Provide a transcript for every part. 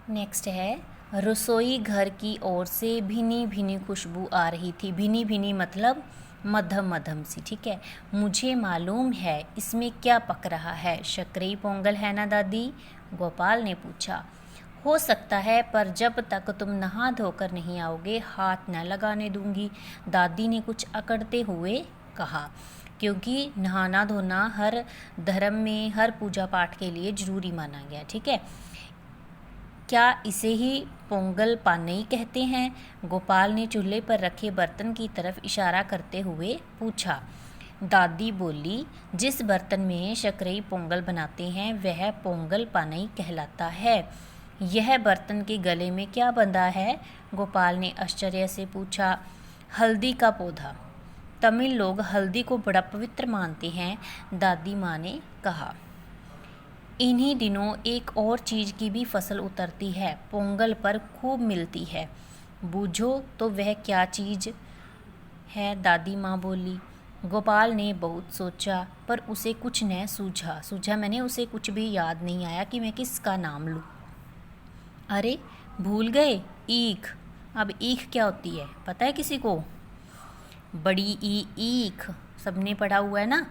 Next है, रसोई घर की ओर से भीनी भीनी खुशबू आ रही थी। भीनी भीनी मतलब मध्यम मध्यम सी, ठीक है। मुझे मालूम है इसमें क्या पक रहा है। शक्करई पोंगल है ना दादी? गोपाल ने पूछा। हो सकता है, पर जब तक तुम नहा धोकर नहीं आओगे हाथ न लगाने दूंगी, दादी ने कुछ अकड़ते हुए कहा। क्योंकि नहाना धोना हर धर्म में, हर पूजा पाठ के लिए जरूरी माना गया, ठीक है। क्या इसे ही पोंगल पानई कहते हैं? गोपाल ने चूल्हे पर रखे बर्तन की तरफ इशारा करते हुए पूछा। दादी बोली, जिस बर्तन में शक्करई पोंगल बनाते हैं वह पोंगल पानई कहलाता है। यह बर्तन के गले में क्या बंधा है? गोपाल ने आश्चर्य से पूछा। हल्दी का पौधा। तमिल लोग हल्दी को बड़ा पवित्र मानते हैं, दादी माँ ने कहा। इन्हीं दिनों एक और चीज़ की भी फसल उतरती है, पोंगल पर खूब मिलती है। बूझो तो वह क्या चीज़ है? दादी माँ बोली। गोपाल ने बहुत सोचा, पर उसे कुछ न सूझा मैंने उसे कुछ भी याद नहीं आया कि मैं किसका नाम लूँ। अरे भूल गए, ईख। अब ईख क्या होती है पता है किसी को? बड़ी ईख सबने पढ़ा हुआ है ना,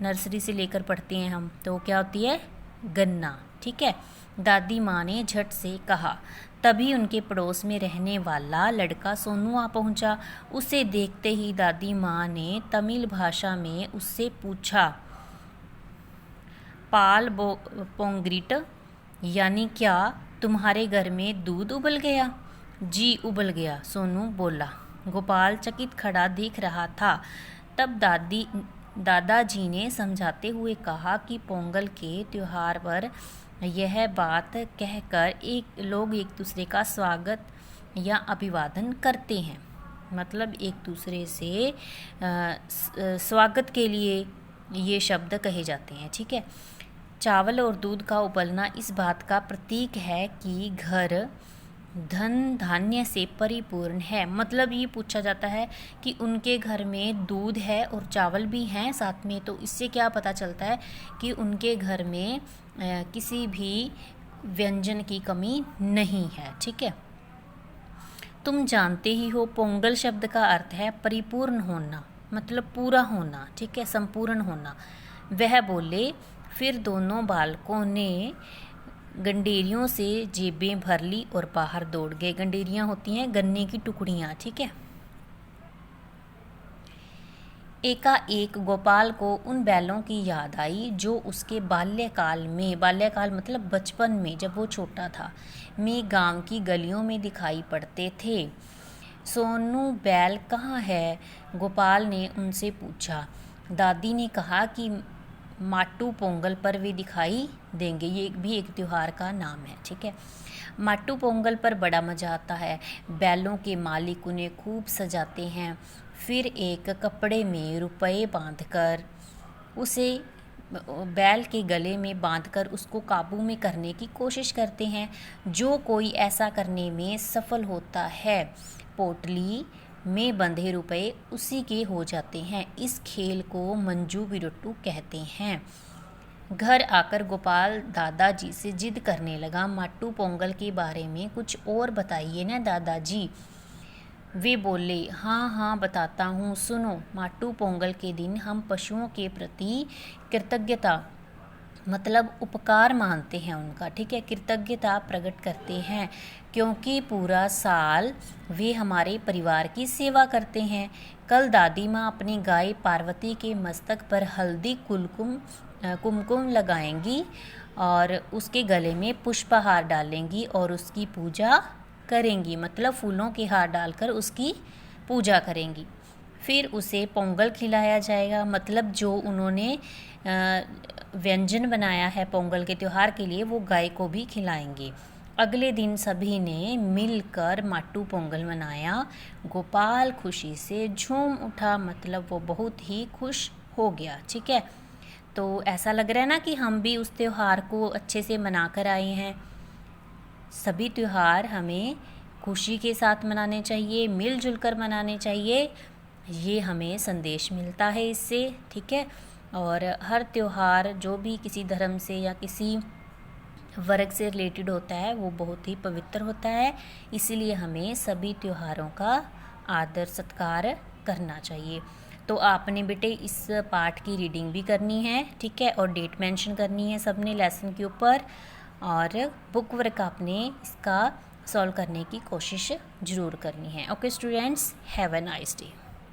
नर्सरी से लेकर पढ़ते हैं हम। तो क्या होती है? गन्ना, ठीक है। दादी माँ ने झट से कहा। तभी उनके पड़ोस में रहने वाला लड़का सोनू आ पहुँचा। उसे देखते ही दादी माँ ने तमिल भाषा में उससे पूछा, पाल पोंग्रिट, यानी क्या तुम्हारे घर में दूध उबल गया? जी उबल गया, सोनू बोला। गोपाल चकित खड़ा देख रहा था। तब दादाजी ने समझाते हुए कहा कि पोंगल के त्योहार पर यह बात कहकर लोग एक दूसरे का स्वागत या अभिवादन करते हैं। मतलब एक दूसरे से स्वागत के लिए ये शब्द कहे जाते हैं, ठीक है। चावल और दूध का उबलना इस बात का प्रतीक है कि घर धन धान्य से परिपूर्ण है। मतलब ये पूछा जाता है कि उनके घर में दूध है और चावल भी हैं साथ में, तो इससे क्या पता चलता है कि उनके घर में किसी भी व्यंजन की कमी नहीं है, ठीक है। तुम जानते ही हो पोंगल शब्द का अर्थ है परिपूर्ण होना, मतलब पूरा होना, ठीक है, संपूर्ण होना। वह बोले। फिर दोनों बालकों ने गंडेरियों से जेबें भर ली और बाहर दौड़ गए। गंडेरियाँ होती हैं गन्ने की टुकड़ियाँ, ठीक है। एकाएक गोपाल को उन बैलों की याद आई जो उसके बाल्यकाल मतलब बचपन में, जब वो छोटा था, में गांव की गलियों में दिखाई पड़ते थे। सोनू बैल कहाँ है? गोपाल ने उनसे पूछा। दादी ने कहा कि माट्टू पोंगल पर वे दिखाई देंगे। ये भी एक त्योहार का नाम है, ठीक है। माट्टू पोंगल पर बड़ा मज़ा आता है। बैलों के मालिक उन्हें खूब सजाते हैं, फिर एक कपड़े में रुपए बांधकर उसे बैल के गले में बांधकर उसको काबू में करने की कोशिश करते हैं। जो कोई ऐसा करने में सफल होता है, पोटली में बंधे रुपए उसी के हो जाते हैं। इस खेल को मंजू विरुट्टू कहते हैं। घर आकर गोपाल दादाजी से जिद करने लगा, माट्टू पोंगल के बारे में कुछ और बताइए ना दादाजी। वे बोले, हाँ हाँ बताता हूँ, सुनो। माट्टू पोंगल के दिन हम पशुओं के प्रति कृतज्ञता मतलब उपकार मानते हैं उनका, ठीक है, कृतज्ञता प्रकट करते हैं, क्योंकि पूरा साल वे हमारे परिवार की सेवा करते हैं। कल दादी माँ अपनी गाय पार्वती के मस्तक पर हल्दी कुमकुम लगाएंगी और उसके गले में पुष्पहार डालेंगी और उसकी पूजा करेंगी, मतलब फूलों के हार डालकर उसकी पूजा करेंगी। फिर उसे पोंगल खिलाया जाएगा, मतलब जो उन्होंने व्यंजन बनाया है पोंगल के त्यौहार के लिए वो गाय को भी खिलाएंगे। अगले दिन सभी ने मिलकर माट्टू पोंगल मनाया। गोपाल खुशी से झूम उठा, मतलब वो बहुत ही खुश हो गया, ठीक है। तो ऐसा लग रहा है ना कि हम भी उस त्यौहार को अच्छे से मना कर आए हैं। सभी त्यौहार हमें खुशी के साथ मनाने चाहिए, मिलजुल कर मनाने चाहिए, ये हमें संदेश मिलता है इससे, ठीक है। और हर त्यौहार जो भी किसी धर्म से या किसी वर्ग से रिलेटेड होता है वो बहुत ही पवित्र होता है, इसीलिए हमें सभी त्योहारों का आदर सत्कार करना चाहिए। तो आपने बेटे इस पार्ट की रीडिंग भी करनी है, ठीक है, और डेट मेंशन करनी है सबने लेसन के ऊपर, और बुक वर्क आपने इसका सॉल्व करने की कोशिश ज़रूर करनी है। Okay students, have a nice day.